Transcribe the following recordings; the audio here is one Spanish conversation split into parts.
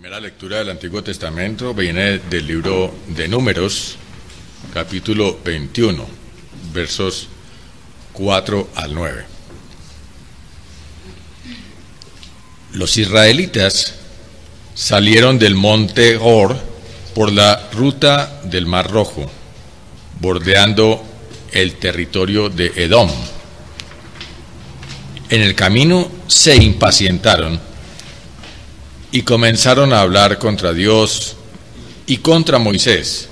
primera lectura del Antiguo Testamento viene del libro de Números, capítulo 21, versos 4 al 9. Los israelitas salieron del monte Hor por la ruta del Mar Rojo, bordeando el territorio de Edom. En el camino se impacientaron y comenzaron a hablar contra Dios y contra Moisés.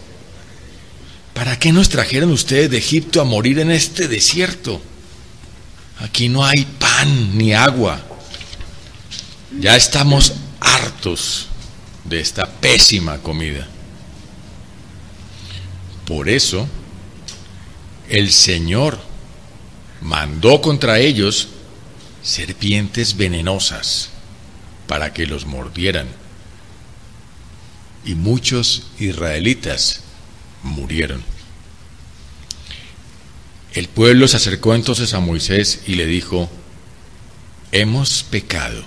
¿Para qué nos trajeron ustedes de Egipto a morir en este desierto? Aquí no hay pan ni agua. Ya estamos hartos de esta pésima comida. Por eso, el Señor mandó contra ellos serpientes venenosas para que los mordieran, y muchos israelitas murieron. El pueblo se acercó entonces a Moisés y le dijo: hemos pecado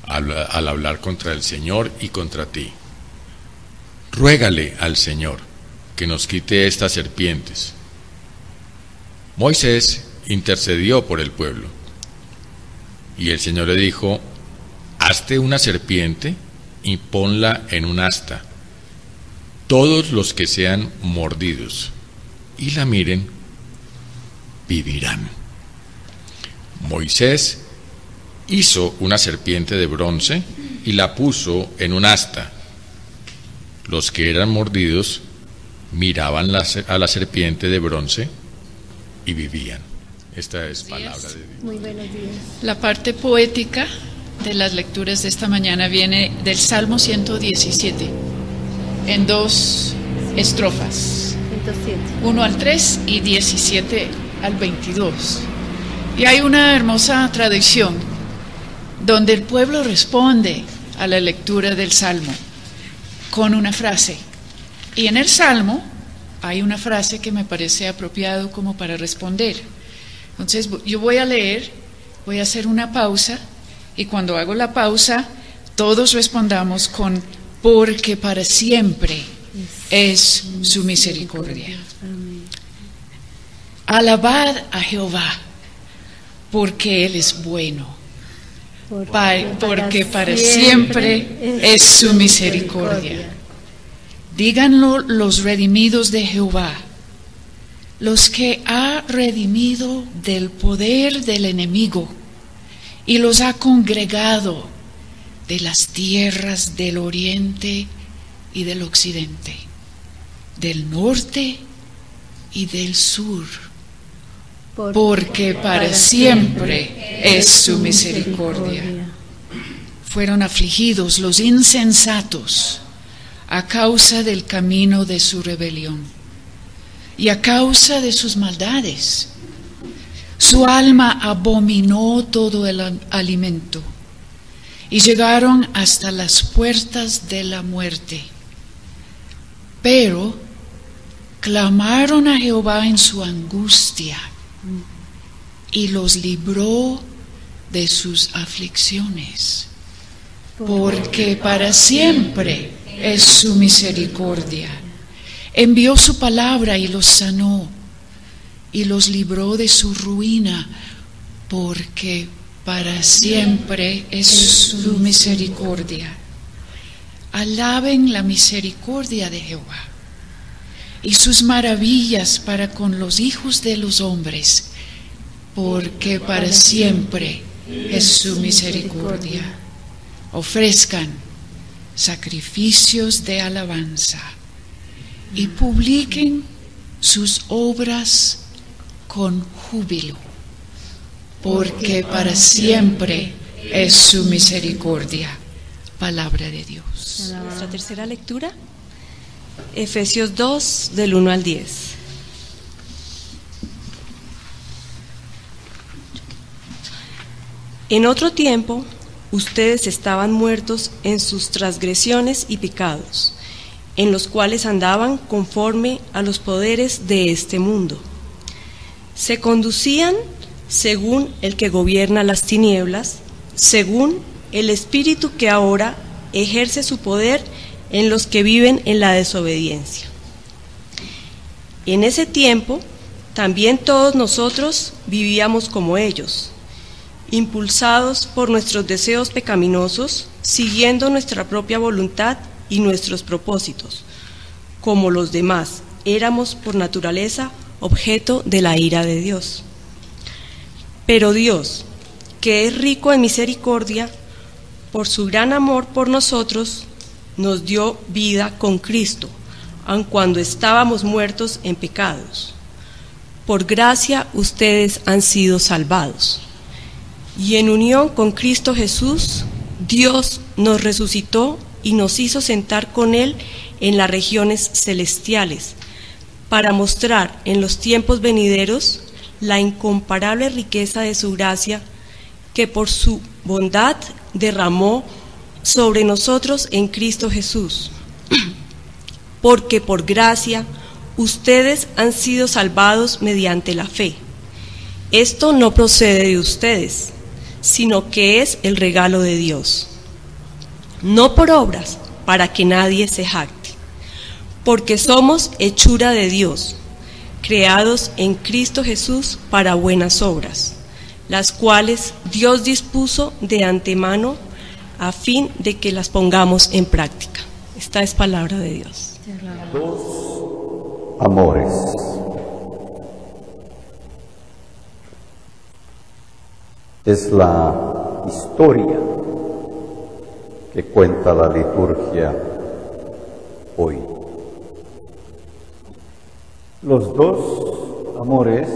al hablar contra el Señor y contra ti. Ruégale al Señor que nos quite estas serpientes. Moisés intercedió por el pueblo, y el Señor le dijo: hazte una serpiente y ponla en un asta. Todos los que sean mordidos y la miren, vivirán. Moisés hizo una serpiente de bronce y la puso en un asta. Los que eran mordidos miraban a la serpiente de bronce y vivían. Esta es palabra de Dios. Muy buenos días. La parte poética de las lecturas de esta mañana viene del Salmo 117, en dos estrofas, 107. 1 al 3 y 17 al 22. Y hay una hermosa tradición donde el pueblo responde a la lectura del Salmo con una frase. Y en el Salmo hay una frase que me parece apropiado como para responder. Entonces yo voy a leer, voy a hacer una pausa, y cuando hago la pausa, todos respondamos con: porque para siempre es su misericordia. Alabad a Jehová, porque Él es bueno, porque para siempre es su misericordia. Díganlo los redimidos de Jehová, los que ha redimido del poder del enemigo y los ha congregado de las tierras del oriente y del occidente, del norte y del sur, porque para siempre es su misericordia. Fueron afligidos los insensatos a causa del camino de su rebelión y a causa de sus maldades. Su alma abominó todo el alimento y llegaron hasta las puertas de la muerte. Pero clamaron a Jehová en su angustia y los libró de sus aflicciones, porque para siempre es su misericordia. Envió su palabra y los sanó y los libró de su ruina, porque para siempre es su misericordia. Alaben la misericordia de Jehová y sus maravillas para con los hijos de los hombres, porque para siempre es su misericordia. Ofrezcan sacrificios de alabanza y publiquen sus obras con júbilo, porque para siempre es su misericordia. Palabra de Dios. Nuestra tercera lectura, Efesios 2, del 1 al 10. En otro tiempo, ustedes estaban muertos en sus transgresiones y pecados, en los cuales andaban conforme a los poderes de este mundo. Se conducían según el que gobierna las tinieblas, según el espíritu que ahora ejerce su poder en los que viven en la desobediencia. En ese tiempo, también todos nosotros vivíamos como ellos, impulsados por nuestros deseos pecaminosos, siguiendo nuestra propia voluntad y nuestros propósitos. Como los demás, éramos por naturaleza objeto de la ira de Dios. Pero Dios, que es rico en misericordia, por su gran amor por nosotros, nos dio vida con Cristo, aun cuando estábamos muertos en pecados. Por gracia ustedes han sido salvados. Y en unión con Cristo Jesús, Dios nos resucitó y nos hizo sentar con Él en las regiones celestiales, para mostrar en los tiempos venideros la incomparable riqueza de su gracia, que por su bondad derramó sobre nosotros en Cristo Jesús. Porque por gracia ustedes han sido salvados mediante la fe. Esto no procede de ustedes, sino que es el regalo de Dios, no por obras, para que nadie se jacte. Porque somos hechura de Dios, creados en Cristo Jesús para buenas obras, las cuales Dios dispuso de antemano a fin de que las pongamos en práctica. Esta es palabra de Dios. Dos amores. Es la historia que cuenta la liturgia hoy. Los dos amores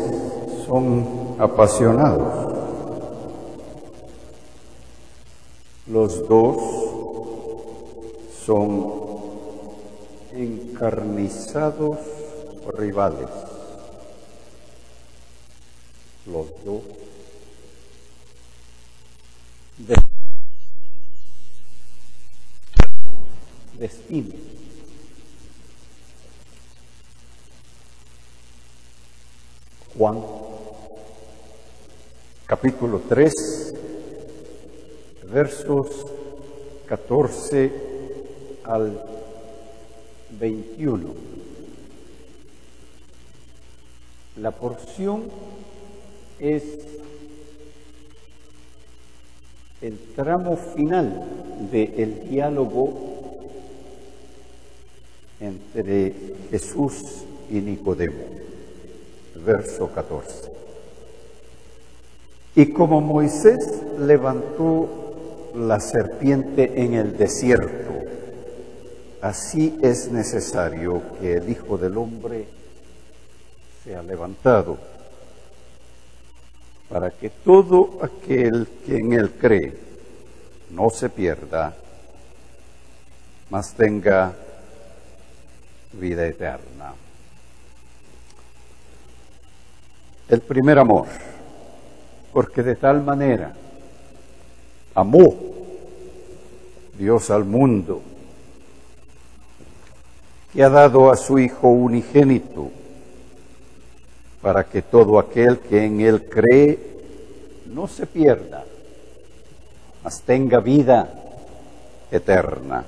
son apasionados. Los dos son encarnizados rivales. Los dos destinos. Juan, capítulo 3, versos 14 al 21. La porción es el tramo final del diálogo entre Jesús y Nicodemo. Verso 14. Y como Moisés levantó la serpiente en el desierto, así es necesario que el Hijo del Hombre sea levantado, para que todo aquel que en él cree no se pierda, mas tenga vida eterna. El primer amor, porque de tal manera amó Dios al mundo, que ha dado a su Hijo unigénito, para que todo aquel que en él cree no se pierda, mas tenga vida eterna.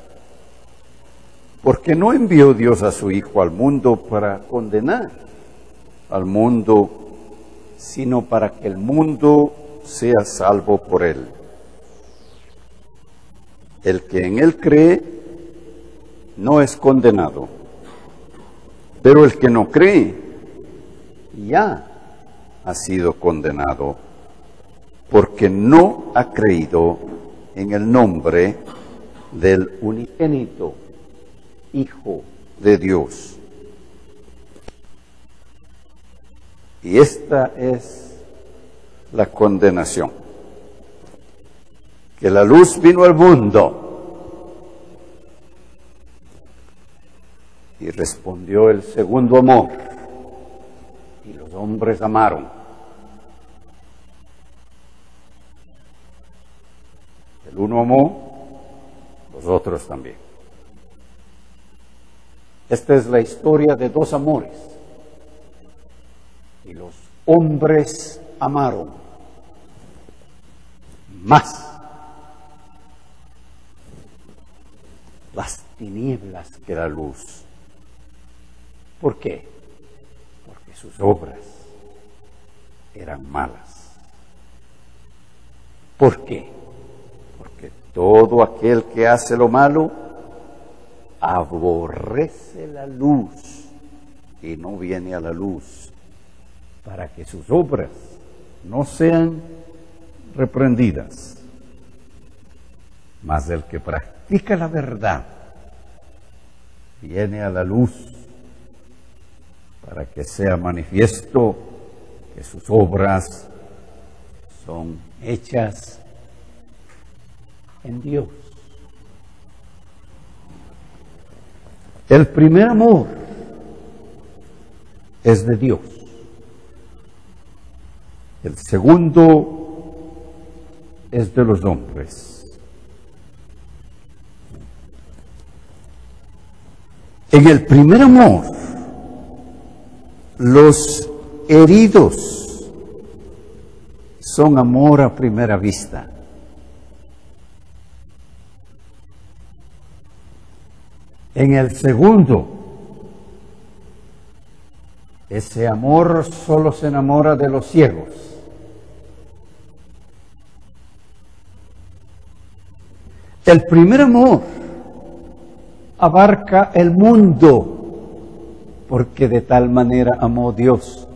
Porque no envió Dios a su Hijo al mundo para condenar al mundo, sino para que el mundo sea salvo por él. El que en él cree no es condenado, pero el que no cree ya ha sido condenado, porque no ha creído en el nombre del unigénito Hijo de Dios. Y esta es la condenación, que la luz vino al mundo y respondió el segundo amor, y los hombres amaron. El uno amó, los otros también. Esta es la historia de dos amores. Y los hombres amaron más tinieblas que la luz. ¿Por qué? Porque sus obras eran malas. ¿Por qué? Porque todo aquel que hace lo malo aborrece la luz y no viene a la luz, para que sus obras no sean reprendidas. Mas el que practica la verdad viene a la luz, para que sea manifiesto que sus obras son hechas en Dios. El primer amor es de Dios. El segundo es de los hombres. En el primer amor, los heridos son amor a primera vista. En el segundo, ese amor solo se enamora de los ciegos. El primer amor abarca el mundo, porque de tal manera amó Dios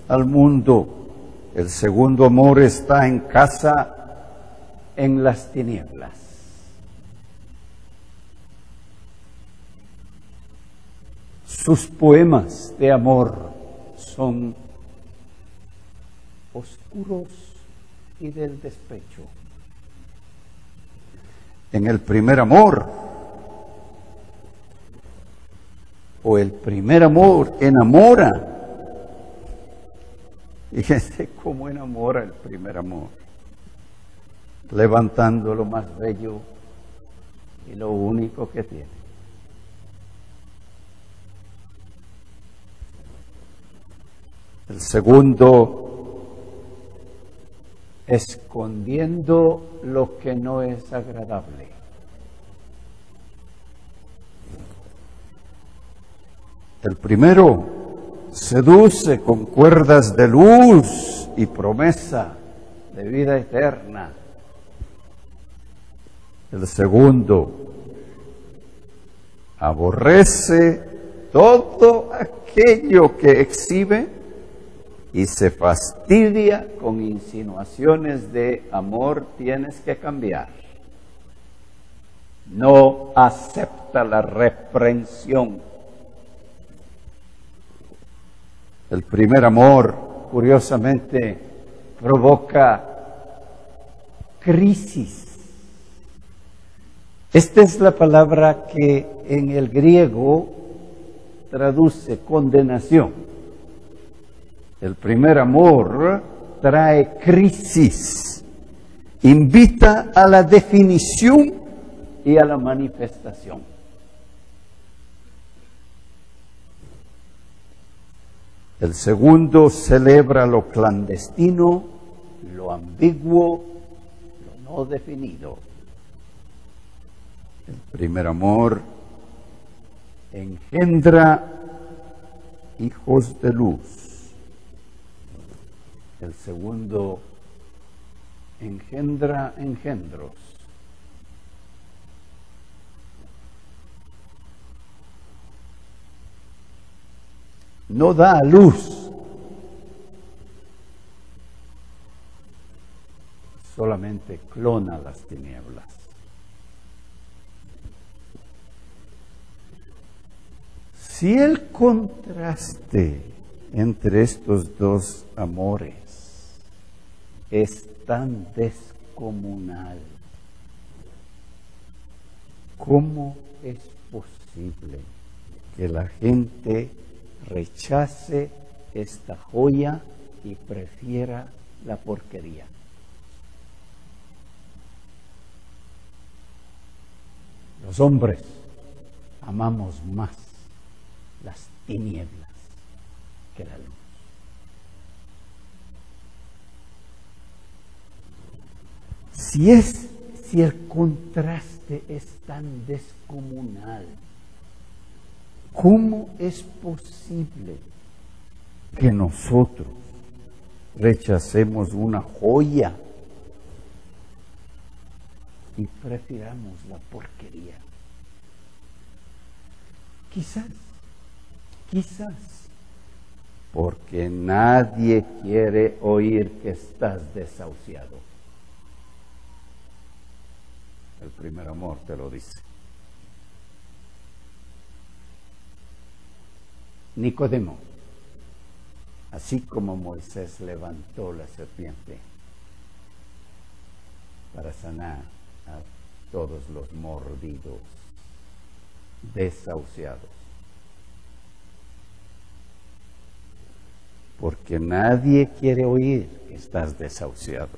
al mundo. El segundo amor está en casa en las tinieblas. Sus poemas de amor son oscuros y del despecho. En el primer amor, o el primer amor enamora. Fíjense cómo enamora el primer amor, levantando lo más bello y lo único que tiene. El segundo, escondiendo lo que no es agradable. El primero seduce con cuerdas de luz y promesa de vida eterna. El segundo aborrece todo aquello que exhibe y se fastidia con insinuaciones de amor, tienes que cambiar. No acepta la reprensión. El primer amor, curiosamente, provoca crisis. Esta es la palabra que en el griego traduce condenación. El primer amor trae crisis, invita a la definición y a la manifestación. El segundo celebra lo clandestino, lo ambiguo, lo no definido. El primer amor engendra hijos de luz. El segundo engendra engendros. No da a luz, solamente clona las tinieblas. Si el contraste entre estos dos amores es tan descomunal, ¿cómo es posible que la gente rechace esta joya y prefiera la porquería? Los hombres amamos más las tinieblas que la luz. si el contraste es tan descomunal, ¿cómo es posible que nosotros rechacemos una joya y prefiramos la porquería? Quizás, porque nadie quiere oír que estás desahuciado. El primer amor te lo dice. Nicodemo, así como Moisés levantó la serpiente para sanar a todos los mordidos, desahuciados, porque nadie quiere oír que estás desahuciado.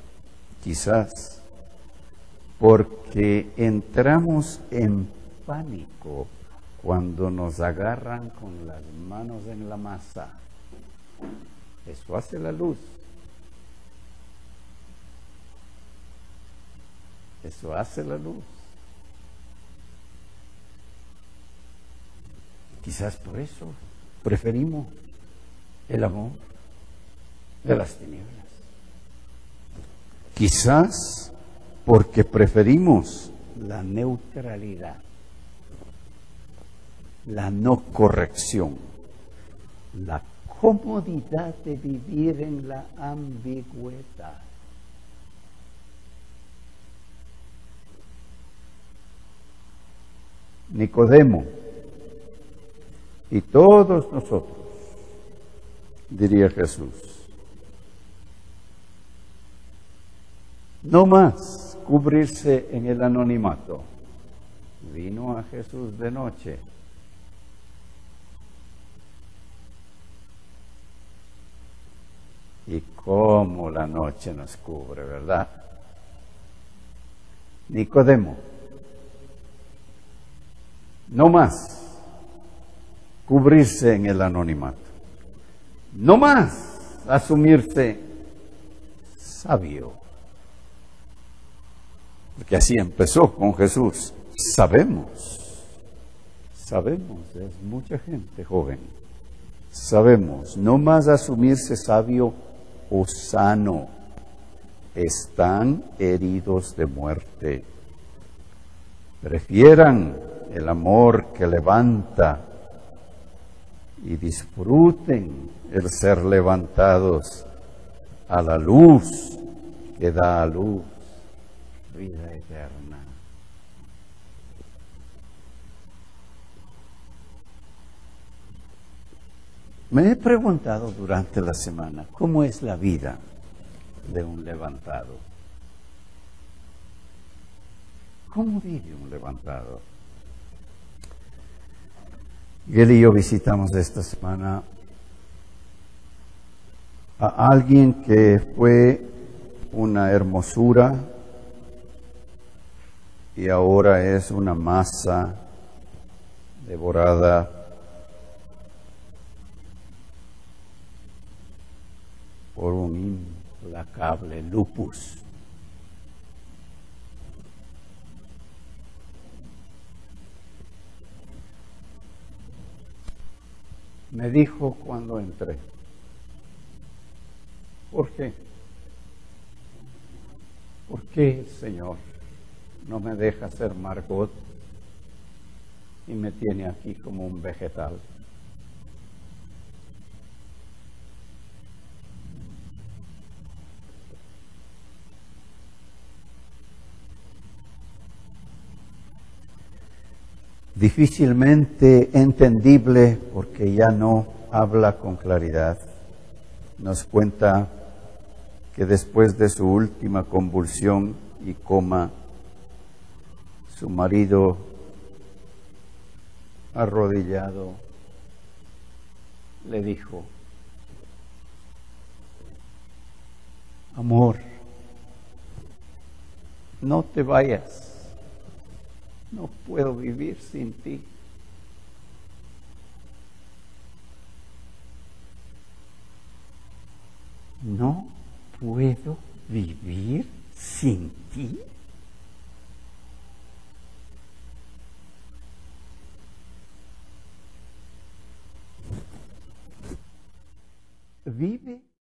Quizás porque entramos en pánico cuando nos agarran con las manos en la masa. Eso hace la luz. Eso hace la luz. Quizás por eso preferimos el amor de las tinieblas. Quizás porque preferimos la neutralidad, la no corrección, la comodidad de vivir en la ambigüedad. Nicodemo y todos nosotros, diría Jesús, no más cubrirse en el anonimato. Vino a Jesús de noche. Y cómo la noche nos cubre, ¿verdad? Nicodemo, no más cubrirse en el anonimato. No más asumirse sabio. Porque así empezó con Jesús. Sabemos, es mucha gente joven. Sabemos, no más asumirse sabio o sano. Están heridos de muerte. Prefieran el amor que levanta y disfruten el ser levantados a la luz que da a luz vida eterna. Me he preguntado durante la semana, ¿cómo es la vida de un levantado? ¿Cómo vive un levantado? Él y yo visitamos esta semana a alguien que fue una hermosura y ahora es una masa devorada por un implacable lupus. Me dijo cuando entré, ¿por qué? ¿Por qué, Señor, no me deja ser Margot y me tiene aquí como un vegetal? Difícilmente entendible porque ya no habla con claridad. Nos cuenta que después de su última convulsión y coma, su marido arrodillado le dijo: amor, no te vayas. No puedo vivir sin ti. No puedo vivir sin ti. vive